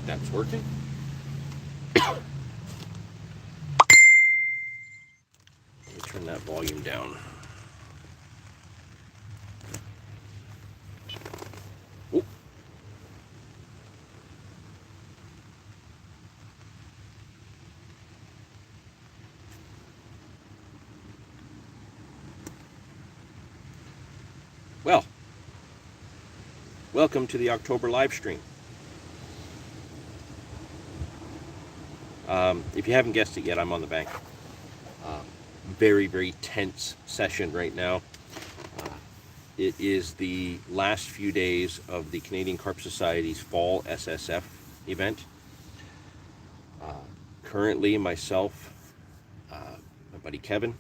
That's working. Let me turn that volume down. Ooh. Well, welcome to the October live stream. If you haven't guessed it yet, I'm on the bank. Very, very tense session right now. It is the last few days of the Canadian Carp Society's fall SSF event. Currently, myself, my buddy Kevin,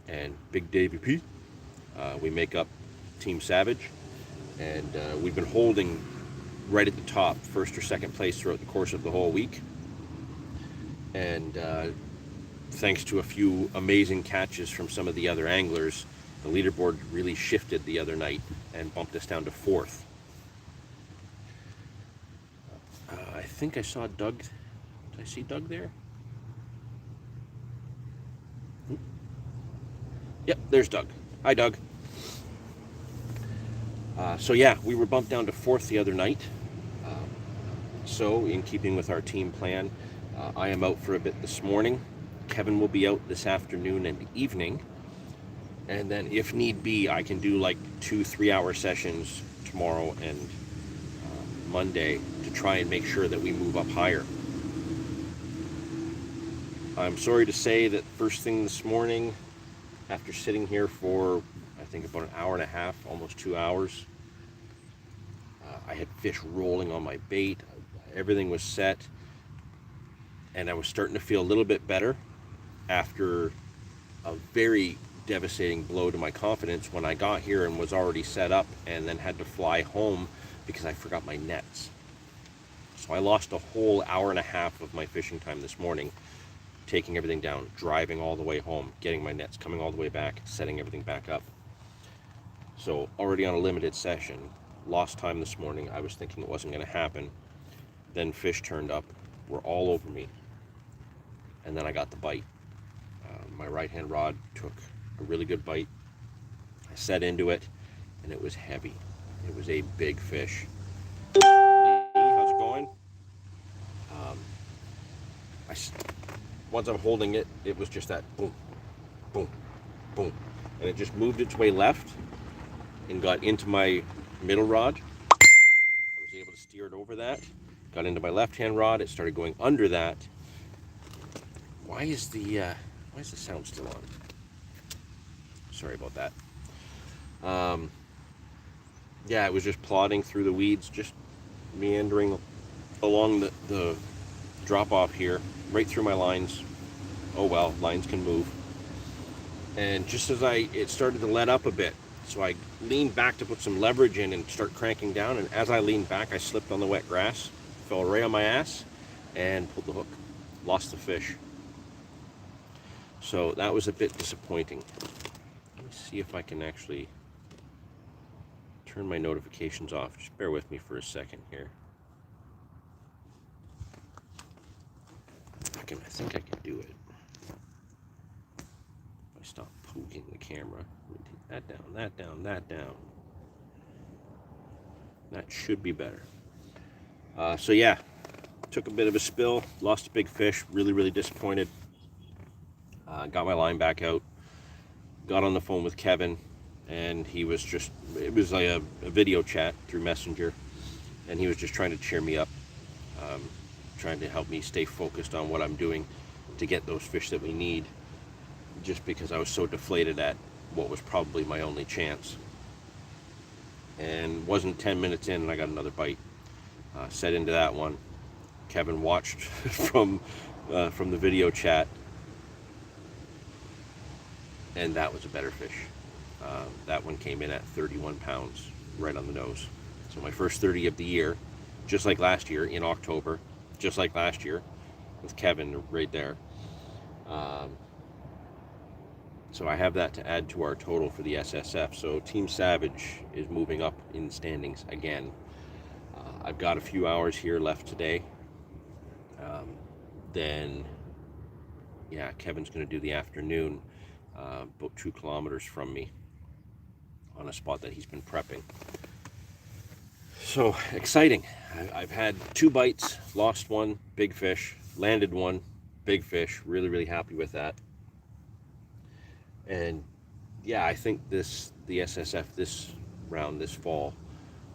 and Big Davey P, we make up Team Savage, and we've been holding right at the top, first or second place throughout the course of the whole week. And thanks to a few amazing catches from some of the other anglers, the leaderboard really shifted the other night and bumped us down to 4th. I think I saw Doug. Did I see Doug there? Yep, there's Doug. Hi, Doug. So yeah, we were bumped down to 4th the other night. So in keeping with our team plan, I am out for a bit this morning. Kevin will be out this afternoon and evening. And then if need be, I can do like 2-3 hour sessions tomorrow and Monday to try and make sure that we move up higher. I'm sorry to say that first thing this morning, after sitting here for, I think about an hour and a half, almost 2 hours, I had fish rolling on my bait. Everything was set. And I was starting to feel a little bit better after a very devastating blow to my confidence when I got here and was already set up and then had to fly home because I forgot my nets. So I lost a whole hour and a half of my fishing time this morning, taking everything down, driving all the way home, getting my nets, coming all the way back, setting everything back up. So already on a limited session, lost time this morning. I was thinking it wasn't going to happen. Then fish turned up, were all over me. And then I got the bite. My right-hand rod took a really good bite. I set into it, and it was heavy. It was a big fish. How's it going? Once I'm holding it, it was just that boom, boom, boom. And it just moved its way left and got into my middle rod. I was able to steer it over that. Got into my left-hand rod. It started going under that. Why is the sound still on? Sorry about that. Yeah, it was just plodding through the weeds, just meandering along the drop off here, right through my lines. Oh well, lines can move. And just as it started to let up a bit, so I leaned back to put some leverage in and start cranking down, and as I leaned back, I slipped on the wet grass, fell right on my ass, and pulled the hook. Lost the fish. So that was a bit disappointing. Let me see if I can actually turn my notifications off. Just bear with me for a second here. I think I can do it. If I stop poking the camera. Let me take that down, that down, that down. That should be better. So yeah, took a bit of a spill, lost a big fish, really, really disappointed. Got my line back out, got on the phone with Kevin, and he was just, it was like a video chat through Messenger, and he was just trying to cheer me up, trying to help me stay focused on what I'm doing to get those fish that we need, just because I was so deflated at what was probably my only chance. And wasn't 10 minutes in and I got another bite. Set into that one. Kevin watched from the video chat, and that was a better fish. That one came in at 31 pounds, right on the nose. So my first 30 of the year, just like last year in October, just like last year with Kevin right there. So I have that to add to our total for the SSF. So Team Savage is moving up in standings again. I've got a few hours here left today. Then, yeah, Kevin's going to do the afternoon, about 2 kilometers from me, on a spot that he's been prepping. So exciting. I've had 2 bites, lost one, big fish, landed one, big fish. Really, really happy with that. And yeah, I think the SSF this round, this fall,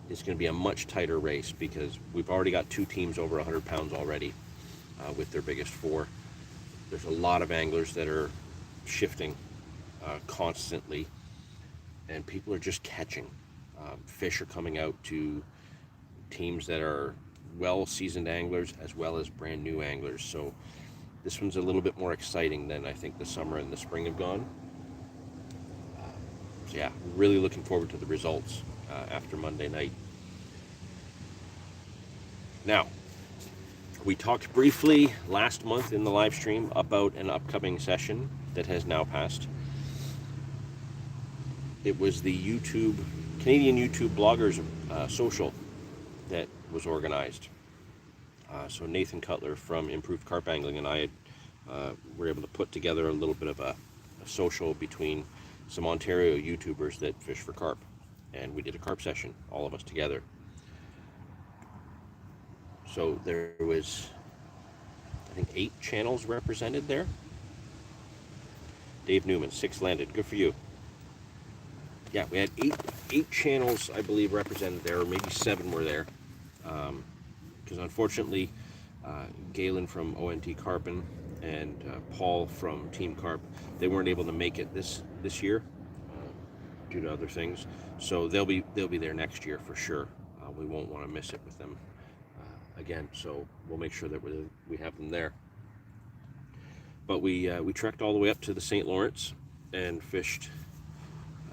is going to be a much tighter race, because we've already got 2 teams over 100 pounds already, with their biggest 4. There's a lot of anglers that are shifting constantly, and people are just catching. Fish are coming out to teams that are well-seasoned anglers as well as brand new anglers. So this one's a little bit more exciting than I think the summer and the spring have gone. So yeah, really looking forward to the results after Monday night. Now, we talked briefly last month in the live stream about an upcoming session that has now passed. It was the Canadian YouTube bloggers social that was organized. So Nathan Cutler from Improved Carp Angling and I were able to put together a little bit of a social between some Ontario YouTubers that fish for carp, and we did a carp session, all of us together. So there was, I think, 8 channels represented there. Dave Newman, 6 landed. Good for you. Yeah, we had eight channels, I believe, represented there, or maybe 7 were there. Because unfortunately, Galen from ONT Carpin and Paul from Team Carp, they weren't able to make it this year due to other things. So they'll be there next year for sure. We won't want to miss it with them again. So we'll make sure that we have them there. But we trekked all the way up to the St. Lawrence and fished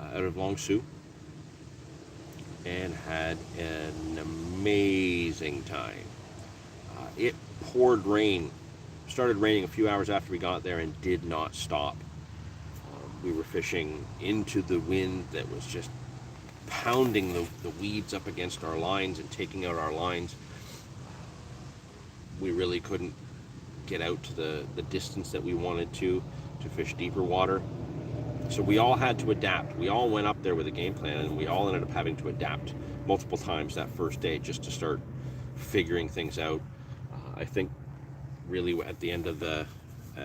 out of Long Sault, and had an amazing time. It poured rain, started raining a few hours after we got there, and did not stop. We were fishing into the wind that was just pounding the weeds up against our lines and taking out our lines. We really couldn't get out to the distance that we wanted to fish deeper water. So we all had to adapt. We all went up there with a game plan, and we all ended up having to adapt multiple times that first day just to start figuring things out. I think really at the end of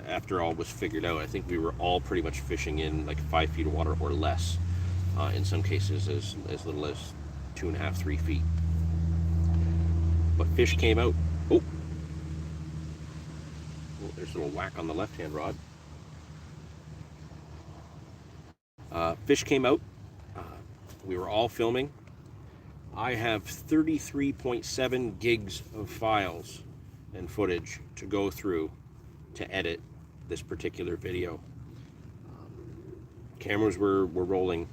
after all was figured out, I think we were all pretty much fishing in like 5 feet of water or less. In some cases as little as 2.5, 3 feet. But fish came out. Oh, there's a little whack on the left-hand rod. Fish came out. We were all filming. I have 33.7 gigs of files and footage to go through to edit this particular video. Cameras were rolling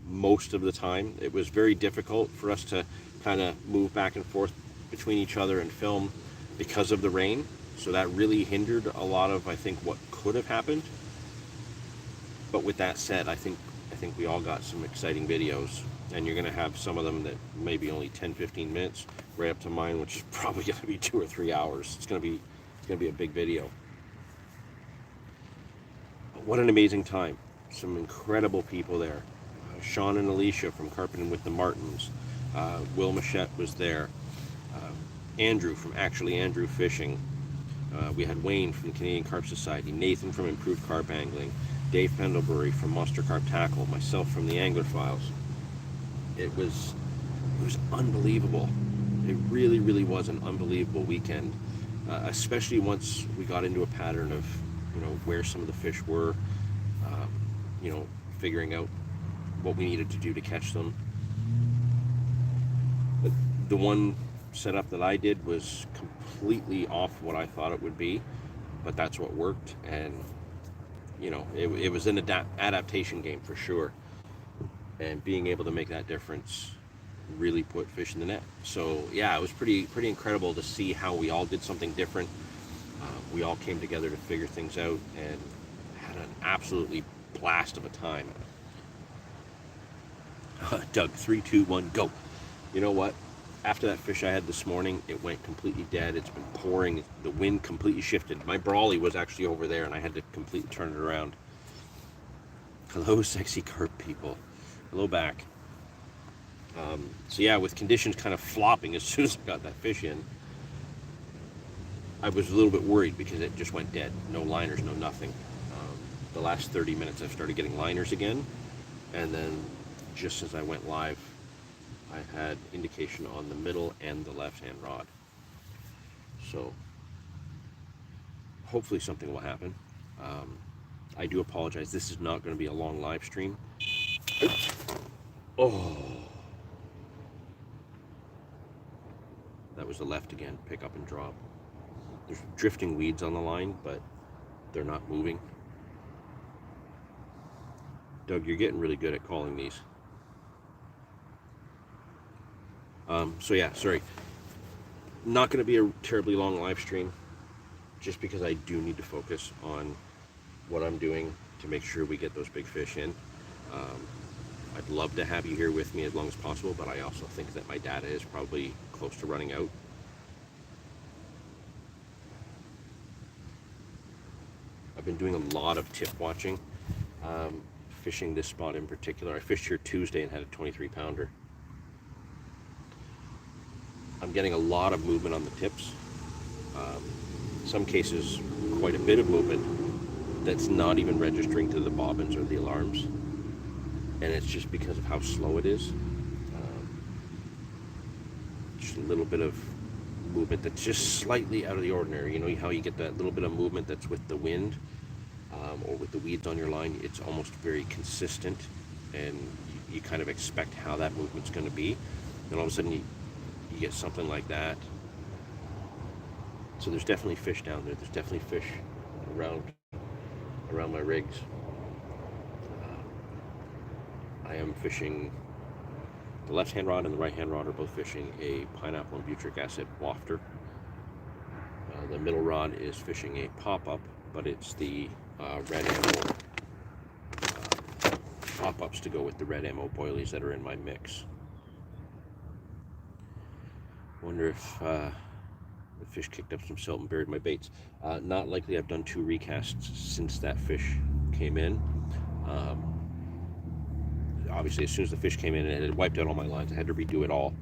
most of the time. It was very difficult for us to kind of move back and forth between each other and film because of the rain. So that really hindered a lot of, I think, what could have happened. But with that said, I think we all got some exciting videos, and you're going to have some of them that maybe only 10-15 minutes, right up to mine, which is probably going to be 2 or 3 hours. It's going to be a big video. But what an amazing time! Some incredible people there. Sean and Alicia from Carpenter with the Martins. Will Machette was there. Andrew from Actually Andrew Fishing. We had Wayne from the Canadian Carp Society. Nathan from Improved Carp Angling. Dave Pendlebury from Monster Carp Tackle. Myself from the Angler Files. It was unbelievable. It really, really was an unbelievable weekend. Especially once we got into a pattern of, where some of the fish were. Figuring out what we needed to do to catch them. But the one setup that I did was completely off what I thought it would be, but that's what worked, and it was an adaptation game for sure, and being able to make that difference really put fish in the net. So yeah, it was pretty incredible to see how we all did something different. We all came together to figure things out and had an absolutely blast of a time. Doug, 3, 2, 1, go. You know what? after that fish I had this morning, it went completely dead. It's been pouring. The wind completely shifted. My brawly was actually over there, and I had to completely turn it around. Hello, sexy carp people. Hello back. So yeah, with conditions kind of flopping as soon as I got that fish in, I was a little bit worried because it just went dead. No liners, no nothing. The last 30 minutes I've started getting liners again, and then just as I went live, I had indication on the middle and the left-hand rod. So hopefully something will happen. I do apologize. This is not going to be a long live stream. Oh, that was the left again. Pick up and drop. There's drifting weeds on the line, but they're not moving. Doug, you're getting really good at calling these. So yeah, sorry. Not going to be a terribly long live stream, just because I do need to focus on what I'm doing to make sure we get those big fish in. I'd love to have you here with me as long as possible, but I also think that my data is probably close to running out. I've been doing a lot of tip watching, fishing this spot in particular. I fished here Tuesday and had a 23 pounder. I'm getting a lot of movement on the tips. Some cases, quite a bit of movement that's not even registering to the bobbins or the alarms. And it's just because of how slow it is. Just a little bit of movement that's just slightly out of the ordinary. You know how you get that little bit of movement that's with the wind or with the weeds on your line? It's almost very consistent, and you kind of expect how that movement's going to be. And all of a sudden you get something like that. So there's definitely fish down there. There's definitely fish around my rigs. I am fishing, the left-hand rod and the right-hand rod are both fishing a pineapple and butyric acid wafter. The middle rod is fishing a pop-up, but it's the red ammo pop-ups to go with the red ammo boilies that are in my mix. Wonder if the fish kicked up some silt and buried my baits. Not likely. I've done 2 recasts since that fish came in. Obviously, as soon as the fish came in, it had wiped out all my lines. I had to redo it all.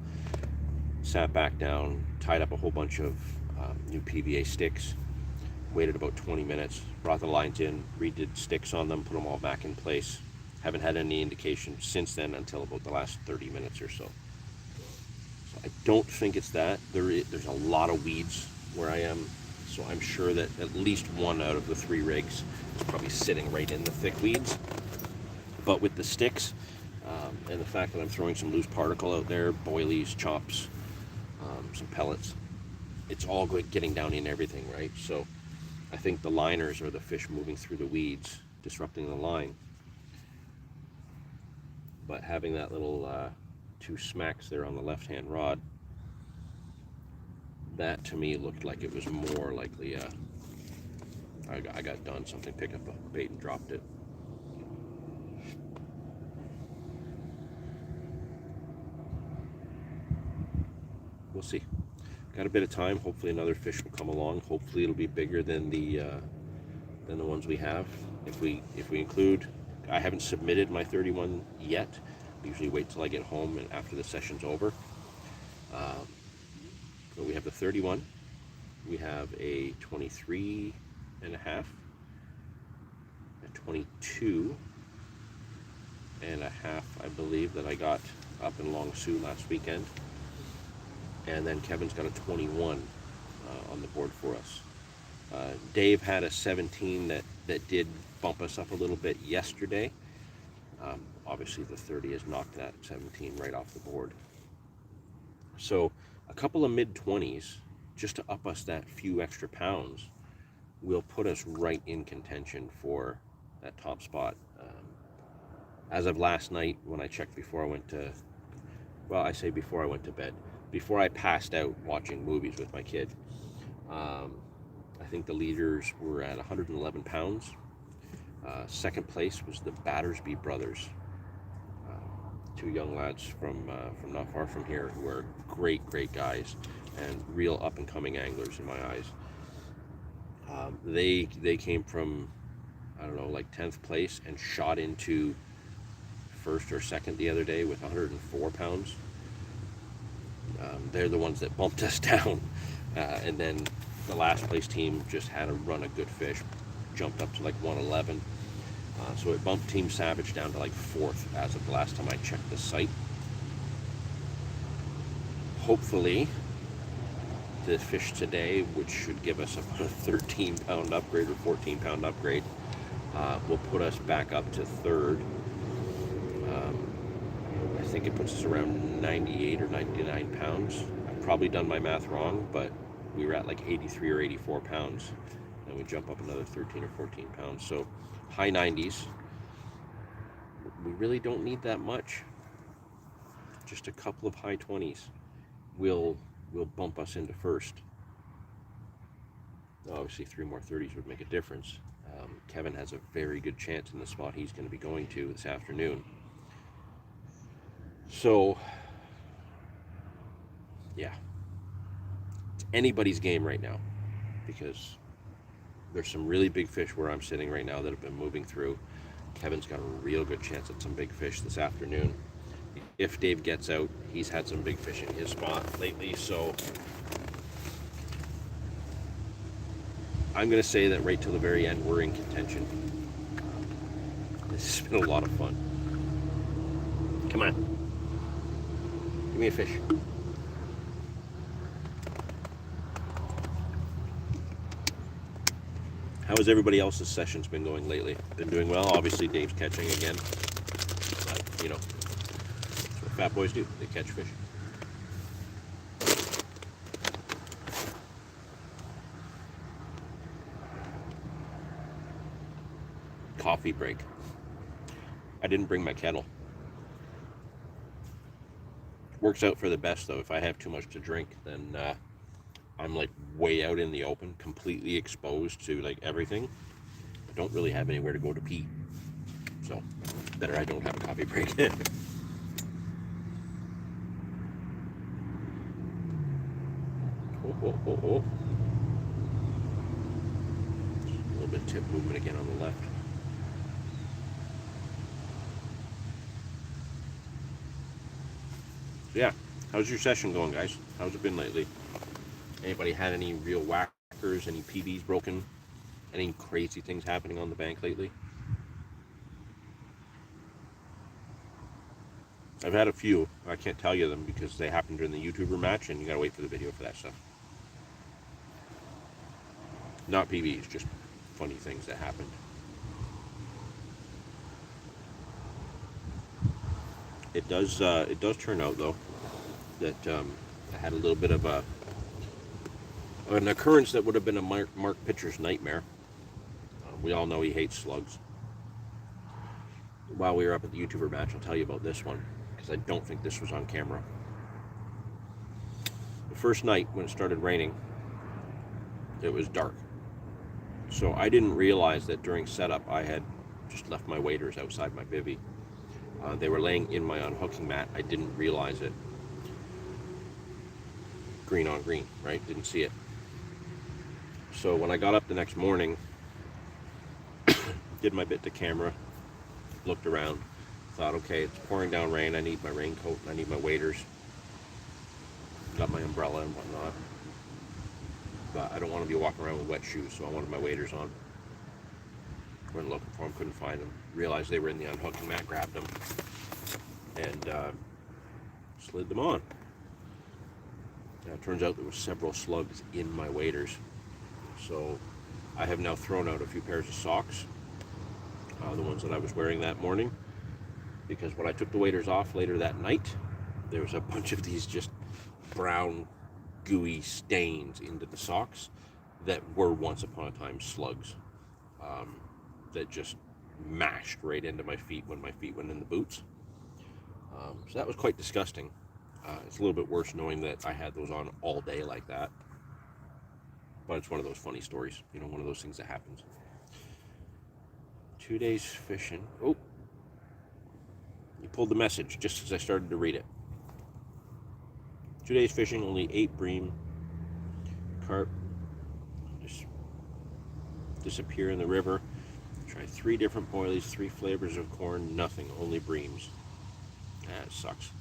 Sat back down, tied up a whole bunch of new PVA sticks, waited about 20 minutes, brought the lines in, redid sticks on them, put them all back in place. Haven't had any indication since then until about the last 30 minutes or so. So I don't think it's that. There's a lot of weeds where I am, so I'm sure that at least 1 out of the 3 rigs is probably sitting right in the thick weeds. But with the sticks, and the fact that I'm throwing some loose particle out there, boilies, chops, some pellets, it's all good getting down in everything, right? So I think the liners are the fish moving through the weeds, disrupting the line. But having that little 2 smacks there on the left-hand rod, that to me looked like it was more likely I got done. Something picked up a bait and dropped it. We'll see. Got a bit of time. Hopefully another fish will come along. Hopefully it'll be bigger than the ones we have. If we include, I haven't submitted my 31 yet. I usually wait till I get home and after the session's over. But we have the 31. We have a 23 and a half, a 22 and a half, I believe, that I got up in Long Sault last weekend. And then Kevin's got a 21 on the board for us. Dave had a 17 that did bump us up a little bit yesterday. Obviously the 30 has knocked that 17 right off the board. So a couple of mid-20s, just to up us that few extra pounds, will put us right in contention for that top spot. As of last night, when I checked before I went to, well, I say before I went to bed, before I passed out watching movies with my kid, I think the leaders were at 111 pounds. Second place was the Battersby brothers, two young lads from not far from here who are great guys and real up and coming anglers in my eyes. They came from, I don't know, like 10th place and shot into first or second the other day with 104 pounds. They're the ones that bumped us down, and then the last place team just had a run of good fish, jumped up to like 111. So it bumped Team Savage down to like 4th as of the last time I checked the site. Hopefully, the fish today, which should give us about a 13-pound upgrade or 14-pound upgrade, will put us back up to 3rd. I think it puts us around 98 or 99 pounds. I've probably done my math wrong, but we were at like 83 or 84 pounds. And we jump up another 13 or 14 pounds. So high 90s. We really don't need that much. Just a couple of high 20s will bump us into 1st. Obviously 3 more 30s would make a difference. Kevin has a very good chance in the spot he's going to be going to this afternoon. So, yeah, it's anybody's game right now, because there's some really big fish where I'm sitting right now that have been moving through. Kevin's got a real good chance at some big fish this afternoon. If Dave gets out, he's had some big fish in his spot lately, so I'm going to say that right till the very end, we're in contention. This has been a lot of fun. Come on. Give me a fish. How has everybody else's sessions been going lately? Been doing well? Obviously, Dave's catching again. But, you know, that's what fat boys do. They catch fish. Coffee break. I didn't bring my kettle. Works out for the best, though. If I have too much to drink, then I'm like way out in the open, completely exposed to like everything. I don't really have anywhere to go to pee, so better I don't have a coffee break. Oh. A little bit tip movement again on the left. So yeah, how's your session going, guys? How's it been lately? Anybody had any real whackers, any PBs broken, any crazy things happening on the bank lately? I've had a few. I can't tell you them because they happened during the YouTuber match, and you gotta wait for the video for that stuff. Not PBs, just funny things that happened. It does turn out though that I had a little bit of an occurrence that would have been a Mark Pitcher's nightmare. We all know he hates slugs. While we were up at the YouTuber match, I'll tell you about this one, because I don't think this was on camera. The first night when it started raining, it was dark. So I didn't realize that during setup I had just left my waders outside my bivvy. They were laying in my unhooking mat. I didn't realize it. Green on green, right? Didn't see it. So when I got up the next morning, did my bit to camera, looked around, thought, okay, it's pouring down rain. I need my raincoat and I need my waders. Got my umbrella and whatnot. But I don't want to be walking around with wet shoes, so I wanted my waders on. Went looking for them, couldn't find them. Realized they were in the unhooking mat, grabbed them, and slid them on. Now it turns out there were several slugs in my waders. So I have now thrown out a few pairs of socks, the ones that I was wearing that morning, because when I took the waders off later that night, there was a bunch of these just brown, gooey stains into the socks that were once upon a time slugs. That just mashed right into my feet when my feet went in the boots. So that was quite disgusting. It's a little bit worse knowing that I had those on all day like that. But it's one of those funny stories, you know, one of those things that happens. 2 days fishing. Oh, He pulled the message just as I started to read it. 2 days fishing, only 8 bream. Carp just disappear in the river. Tried 3 different boilies, 3 flavors of corn, nothing, only breams. That sucks.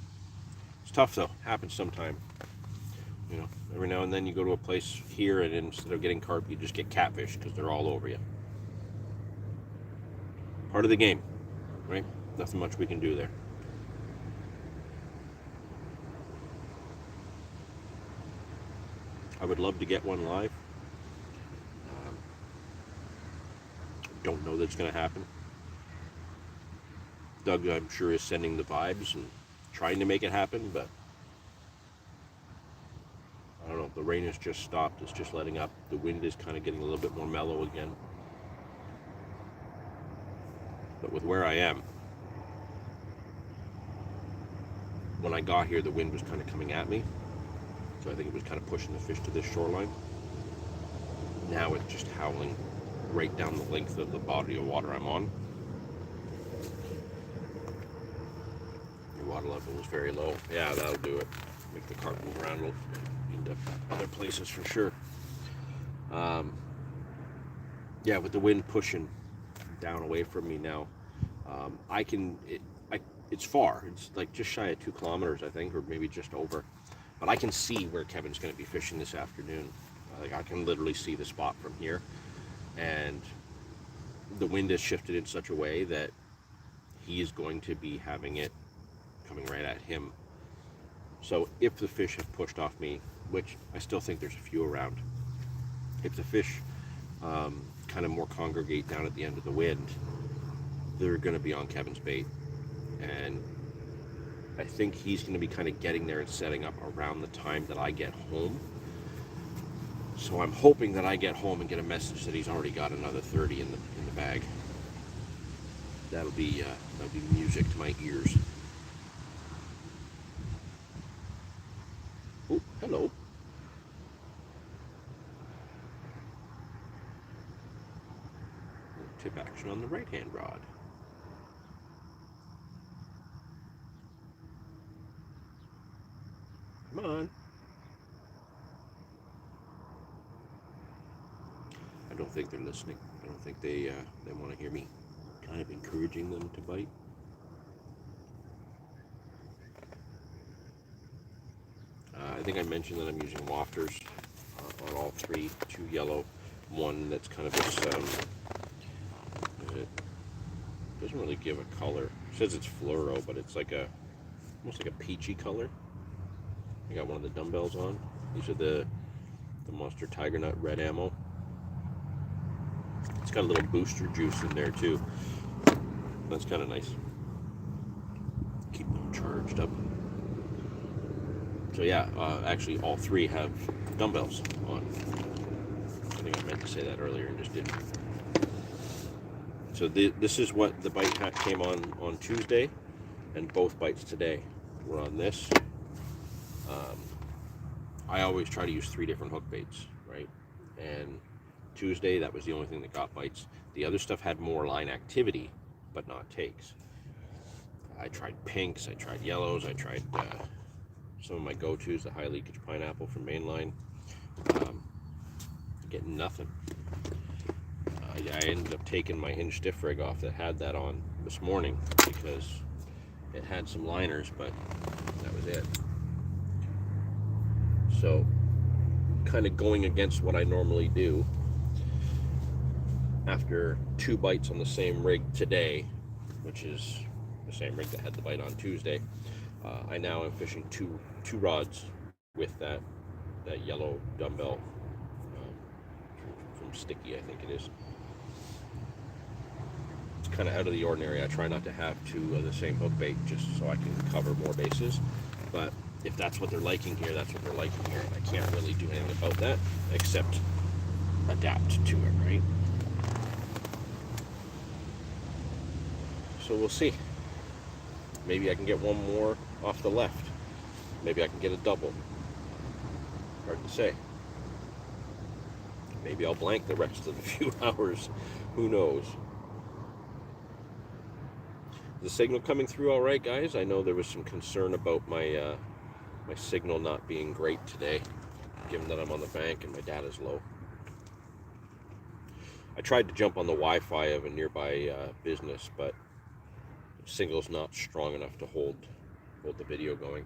It's tough though, happens sometime. You know, every now and then you go to a place here and instead of getting carp, you just get catfish because they're all over you. Part of the game, right? Nothing much we can do there. I would love to get one live. Don't know that it's going to happen. Doug, I'm sure, is sending the vibes and trying to make it happen, but I don't know. The rain has just stopped. It's just letting up. The wind is kind of getting a little bit more mellow again. But with where I am, when I got here, the wind was kind of coming at me. So I think it was kind of pushing the fish to this shoreline. Now it's just howling right down the length of the body of water I'm on. Your water level was very low. Yeah, that'll do it. Make the carp move around into other places for sure. Yeah, with the wind pushing down away from me now, it's far. It's like just shy of 2 kilometers, I think, or maybe just over. But I can see where Kevin's going to be fishing this afternoon. Like I can literally see the spot from here. And the wind has shifted in such a way that he is going to be having it coming right at him. So if the fish have pushed off me, which I still think there's a few around, if the fish kind of more congregate down at the end of the wind, they're going to be on Kevin's bait. And I think he's going to be kind of getting there and setting up around the time that I get home. So I'm hoping that I get home and get a message that he's already got another 30 in the bag. That'll be music to my ears. Oh, hello. Tip action on the right-hand rod. Come on. I don't think they're listening. I don't think they want to hear me kind of encouraging them to bite. I think I mentioned that I'm using wafters on all 3, 2 yellow, 1 that's kind of this, it doesn't really give a color. It says it's fluoro, but it's like almost like a peachy color. I got one of the dumbbells on. These are the Monster Tiger Nut Red Ammo. It's got a little booster juice in there too. That's kind of nice. Keep them charged up. So yeah, actually all 3 have dumbbells on. I think I meant to say that earlier and just didn't. So this is what the bite hat came on Tuesday, and both bites today were on this. I always try to use 3 different hook baits, right? And Tuesday, that was the only thing that got bites. The other stuff had more line activity, but not takes. I tried pinks, I tried yellows, I tried some of my go-tos, the high leakage pineapple from Mainline. Getting nothing. I ended up taking my hinge stiff rig off that had that on this morning because it had some liners, but that was it. So, kind of going against what I normally do. After 2 bites on the same rig today, which is the same rig that had the bite on Tuesday, I now am fishing two rods with that yellow dumbbell from Sticky, I think it is. It's kind of out of the ordinary. I try not to have 2 of the same hook bait just so I can cover more bases. But if that's what they're liking here, that's what they're liking here. I can't really do anything about that except adapt to it, right? So we'll see. Maybe I can get 1 more off the left. Maybe I can get a double. Hard to say. Maybe I'll blank the rest of the few hours. Who knows? the signal coming through all right, guys? I know there was some concern about my my signal not being great today, given that I'm on the bank and my data is low. I tried to jump on the Wi-Fi of a nearby business, but the signal's not strong enough to hold the video going.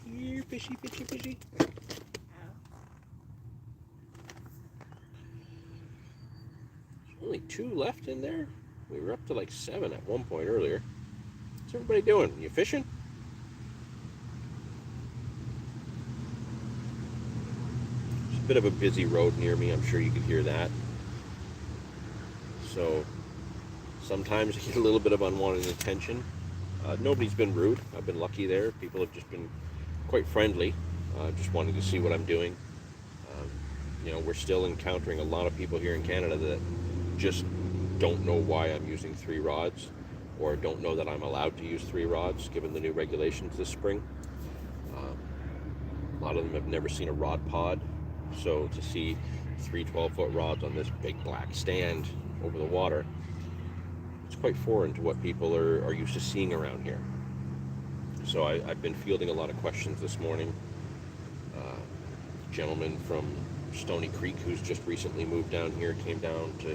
Here, fishy, fishy, fishy. There's only 2 left in there. We were up to like 7 at one point earlier. What's everybody doing? You fishing? It's a bit of a busy road near me. I'm sure you can hear that. So sometimes I get a little bit of unwanted attention. Nobody's been rude. I've been lucky there. People have just been quite friendly, just wanting to see what I'm doing. You know, we're still encountering a lot of people here in Canada that just don't know why I'm using 3 rods, or don't know that I'm allowed to use 3 rods given the new regulations this spring. A lot of them have never seen a rod pod, so to see 3 12-foot rods on this big black stand over the water, it's quite foreign to what people are used to seeing around here. So I've been fielding a lot of questions this morning. Gentleman from Stony Creek who's just recently moved down here came down to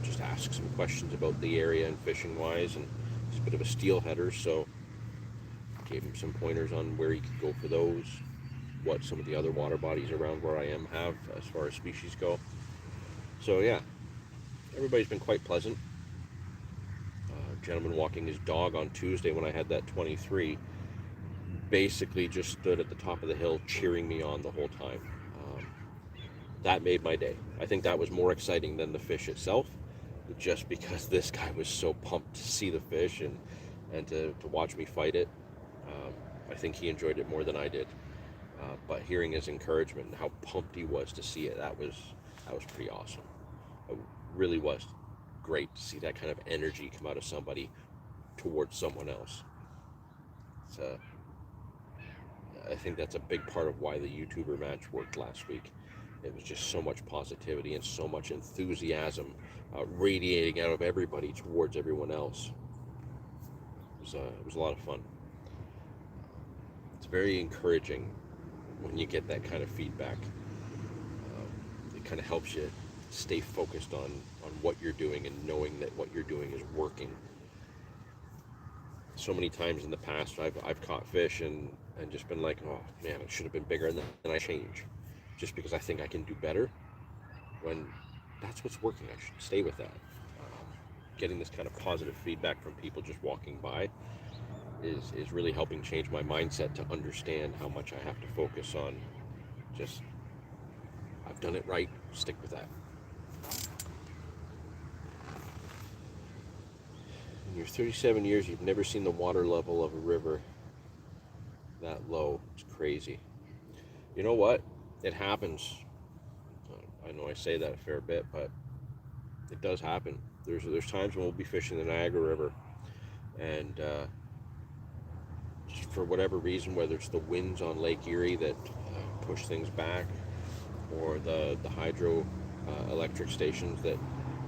just ask some questions about the area and fishing wise, and he's a bit of a steelheader, so gave him some pointers on where he could go for those, what some of the other water bodies around where I am have as far as species go. So yeah, everybody's been quite pleasant. Gentleman walking his dog on Tuesday when I had that 23 basically just stood at the top of the hill cheering me on the whole time. That made my day. I think that was more exciting than the fish itself, just because this guy was so pumped to see the fish and to watch me fight it. I think he enjoyed it more than I did. But hearing his encouragement and how pumped he was to see it, that was pretty awesome. It really was great to see that kind of energy come out of somebody towards someone else. So I think that's a big part of why the YouTuber match worked last week. It was just so much positivity and so much enthusiasm radiating out of everybody towards everyone else. It was a lot of fun. It's very encouraging when you get that kind of feedback. It kind of helps you stay focused on what you're doing and knowing that what you're doing is working. So many times in the past I've caught fish and just been like, oh man, it should have been bigger, and then I change just because I think I can do better, when that's what's working. I should stay with that. Getting this kind of positive feedback from people just walking by is really helping change my mindset to understand how much I have to focus on just, I've done it right, stick with that. In your 37 years, you've never seen the water level of a river that low. It's crazy. You know what? It happens. I know I say that a fair bit, but it does happen. There's times when we'll be fishing the Niagara River, and just for whatever reason, whether it's the winds on Lake Erie that push things back, or the hydro electric stations that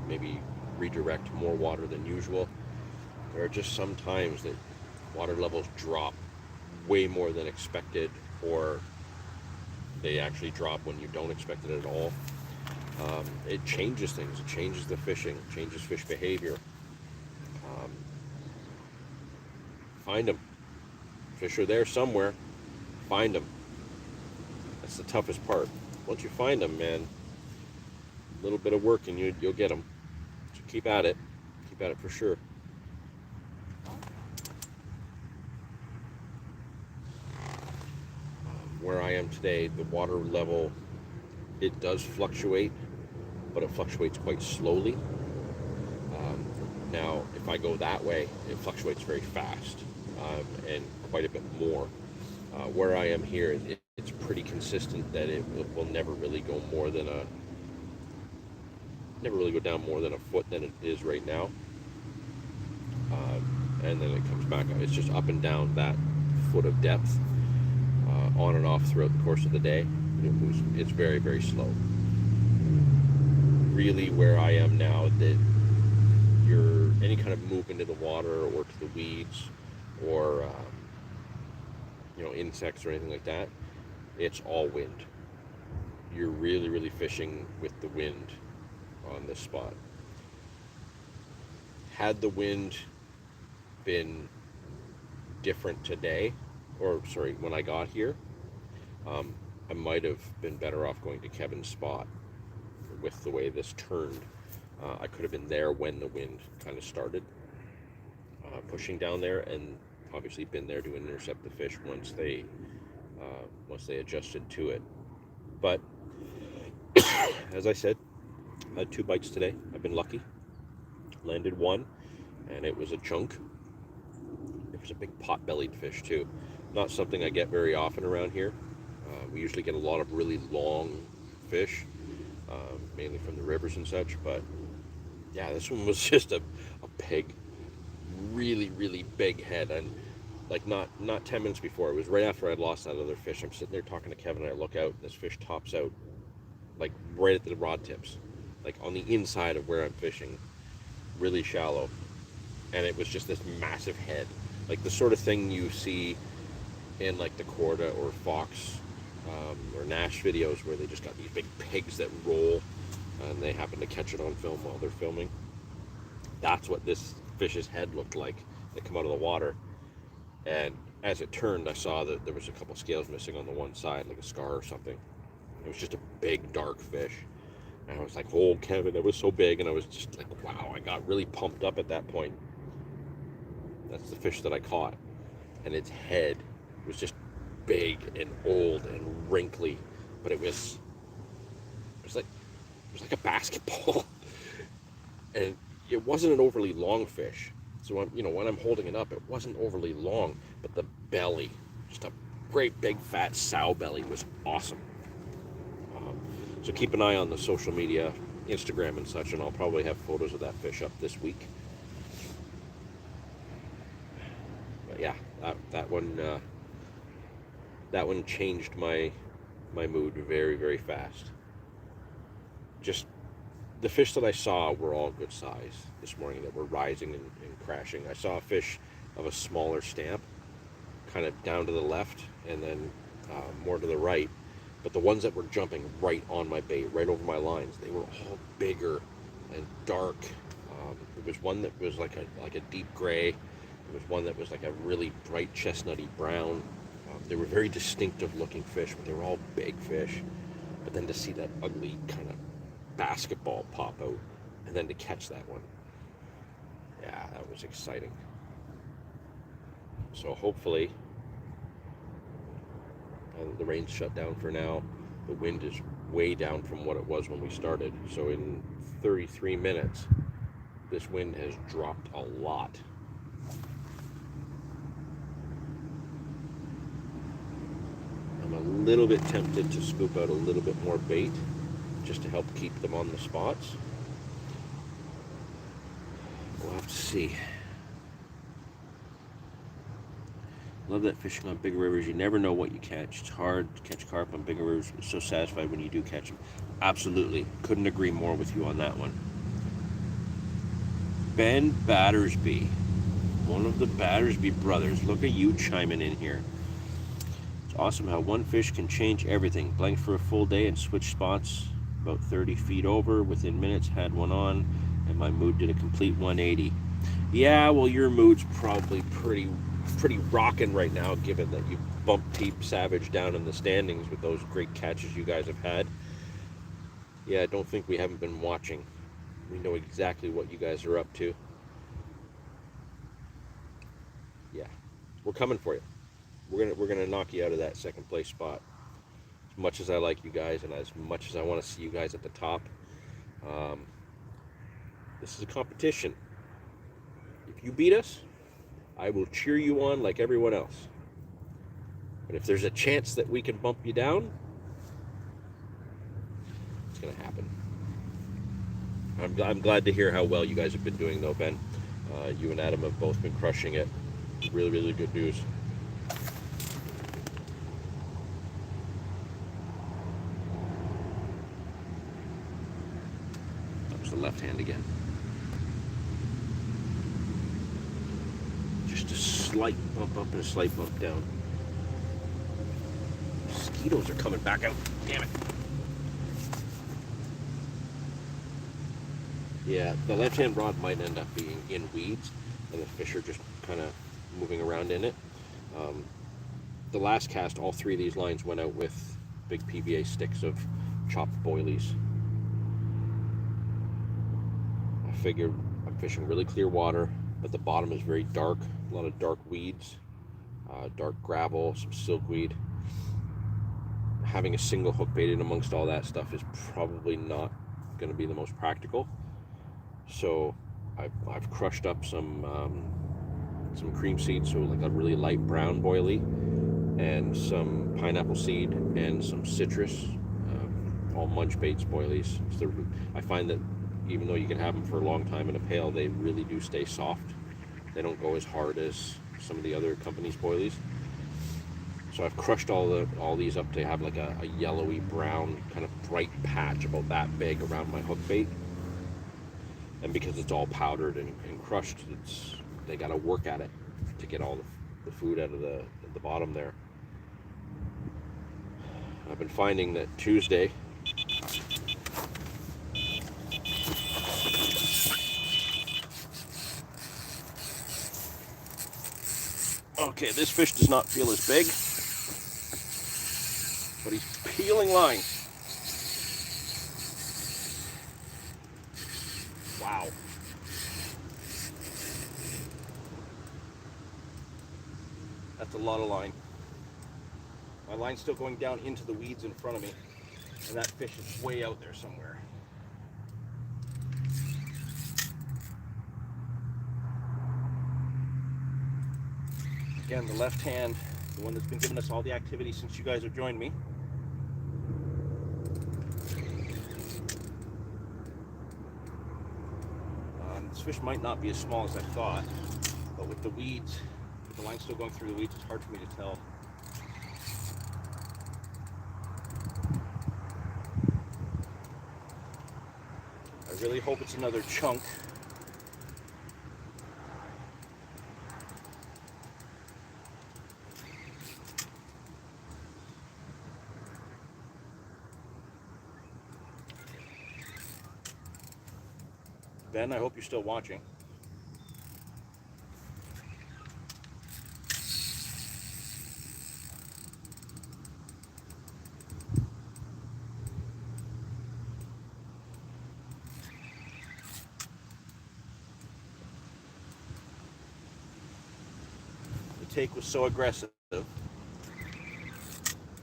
maybe redirect more water than usual, there are just some times that water levels drop way more than expected, or they actually drop when you don't expect it at all. It changes things. It changes the fishing, changes fish behavior. Find them. Fish are there somewhere. Find them. That's the toughest part. Once you find them, man, a little bit of work and you'll get them. So keep at it. Keep at it for sure. Where I am today, the water level, it does fluctuate, but it fluctuates quite slowly. Now, if I go that way, it fluctuates very fast, and quite a bit more. Where I am here, it's pretty consistent that it will never really go down more than a foot than it is right now. And then it comes back up. It's just up and down that foot of depth, on and off throughout the course of the day. It's very, very slow. really where I am now, that any kind of movement in the water or to the weeds or insects or anything like that, it's all wind. You're really, really fishing with the wind on this spot. Had the wind been different today, or sorry, when I got here, I might have been better off going to Kevin's spot with the way this turned. I could have been there when the wind kind of started pushing down there, and obviously been there to intercept the fish once they adjusted to it. But as I said, I had 2 bites today. I've been lucky. Landed one, and it was a chunk. It was a big pot-bellied fish too. Not something I get very often around here. We usually get a lot of really long fish, mainly from the rivers and such. But yeah, this one was just a pig, really, really big head. And like not 10 minutes before, it was right after I'd lost that other fish. I'm sitting there talking to Kevin, and I look out, and this fish tops out like right at the rod tips, like on the inside of where I'm fishing, really shallow. And it was just this massive head, like the sort of thing you see in like the Corda or Fox or Nash videos, where they just got these big pigs that roll, and they happen to catch it on film while they're filming. That's what this fish's head looked like that come out of the water. And as it turned, I saw that there was a couple scales missing on the one side, like a scar or something. It was just a big dark fish, and I was like, oh Kevin, that was so big. And I was just like, wow, I got really pumped up at that point. That's the fish that I caught, and its head was just big and old and wrinkly, but it was like a basketball. And it wasn't an overly long fish, so when I'm holding it up, it wasn't overly long, but the belly, just a great big fat sow belly, was awesome. So keep an eye on the social media, Instagram and such, and I'll probably have photos of that fish up this week. But yeah, that one changed my mood very, very fast. Just the fish that I saw were all good size this morning that were rising and crashing. I saw a fish of a smaller stamp, kind of down to the left, and then more to the right. But the ones that were jumping right on my bait, right over my lines, they were all bigger and dark. There was one that was like a deep gray. There was one that was like a really bright chestnutty brown. They were very distinctive looking fish, but they were all big fish. But then to see that ugly kind of basketball pop out, and then to catch that one, yeah, that was exciting. So hopefully, the rain's shut down for now. The wind is way down from what it was when we started. So in 33 minutes, this wind has dropped a lot. I'm a little bit tempted to scoop out a little bit more bait just to help keep them on the spots. We'll have to see. Love that fishing on bigger rivers. You never know what you catch. It's hard to catch carp on bigger rivers. It's so satisfied when you do catch them. Absolutely. Couldn't agree more with you on that one. Ben Battersby, one of the Battersby brothers. Look at you chiming in here. It's awesome how one fish can change everything. Blanked for a full day and switched spots about 30 feet over. Within minutes, had one on, and my mood did a complete 180. Yeah, well, your mood's probably pretty rocking right now, given that you bumped Team Savage down in the standings with those great catches you guys have had. Yeah, I don't think we haven't been watching. We know exactly what you guys are up to. Yeah, we're coming for you. We're gonna knock you out of that second place spot. As much as I like you guys, and as much as I want to see you guys at the top, this is a competition. If you beat us, I will cheer you on like everyone else. But if there's a chance that we can bump you down, it's going to happen. I'm glad to hear how well you guys have been doing, though, Ben. You and Adam have both been crushing it. Really, really good news. the left hand again. Just a slight bump up and a slight bump down. Mosquitoes are coming back out. Damn it. Yeah, the left hand rod might end up being in weeds, and the fish are just kind of moving around in it. The last cast, all three of these lines went out with big PVA sticks of chopped boilies. I figured I'm fishing really clear water, but the bottom is very dark, a lot of dark weeds, dark gravel, some silkweed. Having a single hook bait in amongst all that stuff is probably not going to be the most practical. So I've crushed up some cream seed, so like a really light brown boilie, and some pineapple seed and some citrus, all munch baits boilies. So I find that even though you can have them for a long time in a pail, they really do stay soft. They don't go as hard as some of the other companies' boilies. So I've crushed all these up to have like a yellowy brown kind of bright patch about that big around my hook bait. And because it's all powdered and crushed, they got to work at it to get all the food out of the bottom there. I've been finding that Tuesday, okay, this fish does not feel as big, but he's peeling line. Wow. That's a lot of line. My line's still going down into the weeds in front of me, and that fish is way out there somewhere. Again, the left hand, the one that's been giving us all the activity since you guys have joined me. This fish might not be as small as I thought, but with the weeds, with the line still going through the weeds, it's hard for me to tell. I really hope it's another chunk. Ben, I hope you're still watching. The take was so aggressive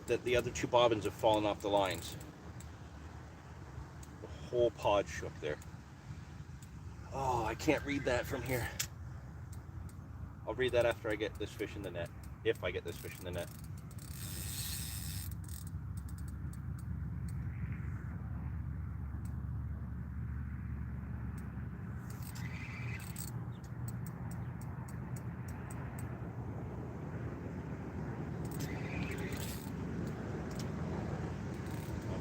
that the other two bobbins have fallen off the lines. The whole pod shook there. Oh, I can't read that from here. I'll read that after I get this fish in the net, if I get this fish in the net.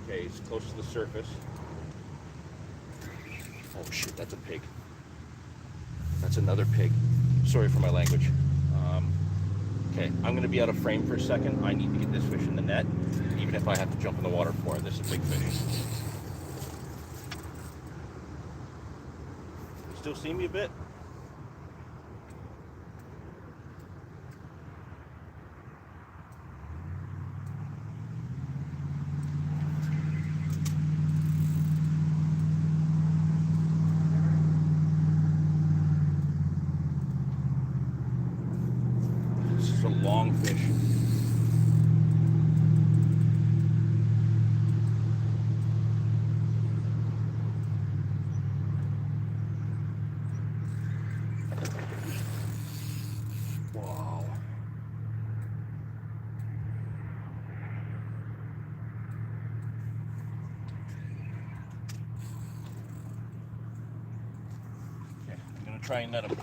Okay, he's close to the surface. Oh shit, that's a pig. That's another pig. Sorry for my language. Okay, I'm going to be out of frame for a second. I need to get this fish in the net, even if I have to jump in the water for it. This is a big fish. You still see me a bit? A long fish. Wow. Okay, I'm gonna try and net him.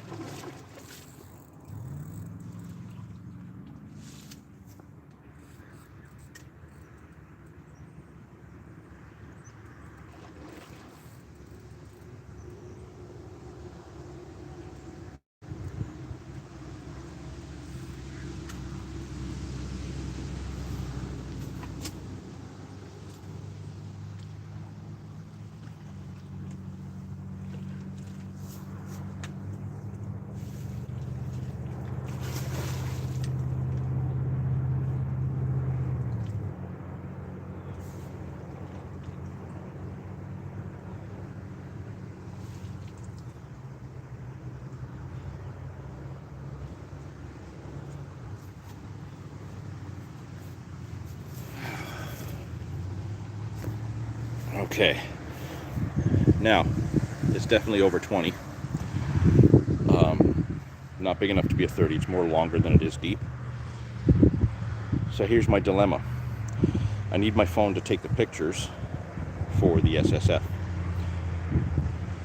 Okay, now it's definitely over 20. Not big enough to be a 30. It's more longer than it is deep. So here's my dilemma. I need my phone to take the pictures for the SSF,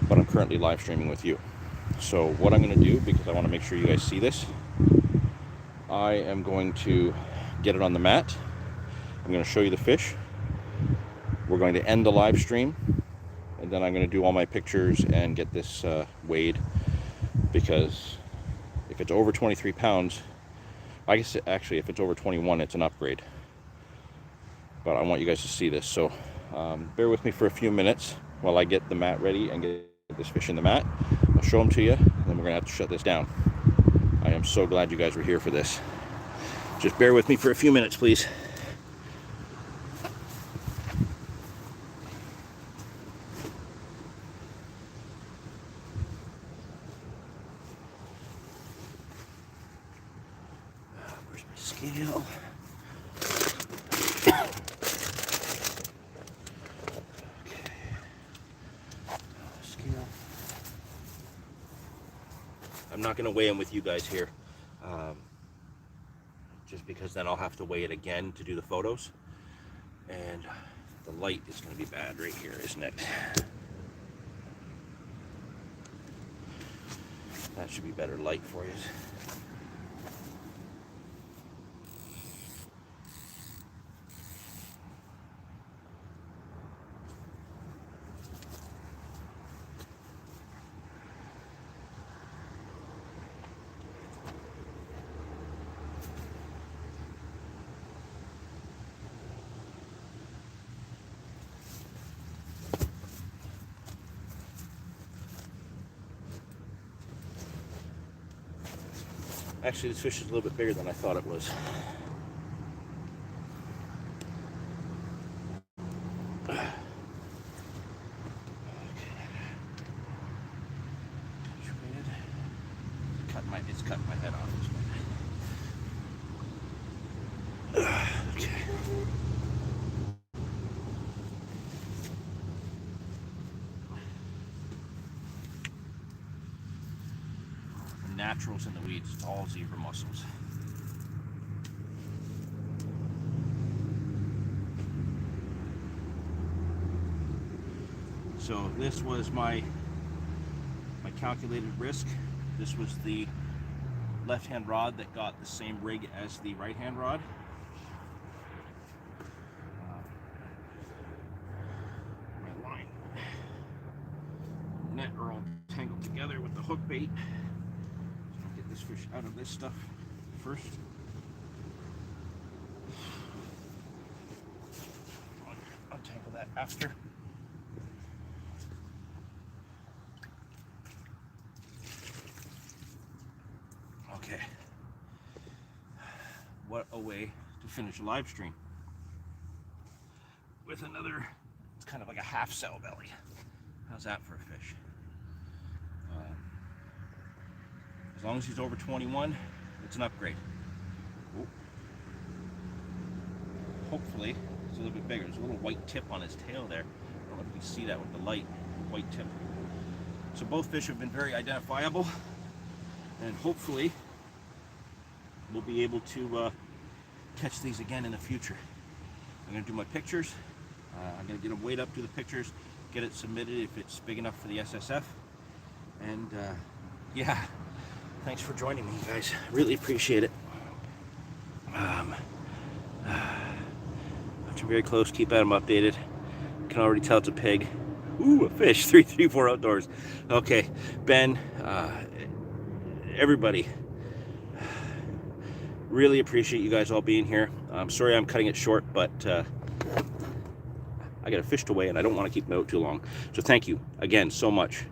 but I'm currently live streaming with you. So what I'm going to do, because I want to make sure you guys see this, I am going to get it on the mat. I'm going to show you the fish. We're going to end the live stream, and then I'm going to do all my pictures and get this weighed, because if it's over 23 pounds, I guess actually if it's over 21, it's an upgrade. But I want you guys to see this, so bear with me for a few minutes while I get the mat ready and get this fish in the mat. I'll show them to you, and then we're gonna have to shut this down. I am so glad you guys were here for this. Just bear with me for a few minutes, please. Where's my scale? I'm not going to weigh them with you guys here, just because then I'll have to weigh it again to do the photos, and the light is going to be bad right here, isn't it? That should be better light for you. Actually, this fish is a little bit bigger than I thought it was. It's cutting my head off. Okay. Naturals in the weeds, it's all zebra mussels. So this was my calculated risk. This was the left-hand rod that got the same rig as the right-hand rod. My line net are all tangled together with the hook bait. This fish out of this stuff first. I'll untangle that after. Okay. What a way to finish a live stream with another, it's kind of like a half cell belly. How's that for a fish? As long as he's over 21, it's an upgrade. Ooh. Hopefully, it's a little bit bigger. There's a little white tip on his tail there. I don't know if you can see that with the light, white tip. So both fish have been very identifiable, and hopefully we'll be able to catch these again in the future. I'm going to do my pictures. I'm going to get them weighed up, do the pictures, get it submitted if it's big enough for the SSF. And yeah. Thanks for joining me, guys. Really appreciate it. Watching very close. Keep Adam updated. Can already tell it's a pig. Ooh, a fish. 334 Outdoors. Okay, Ben. Everybody. Really appreciate you guys all being here. I'm sorry I'm cutting it short, but I got a fish to weigh, and I don't want to keep it out too long. So thank you again so much.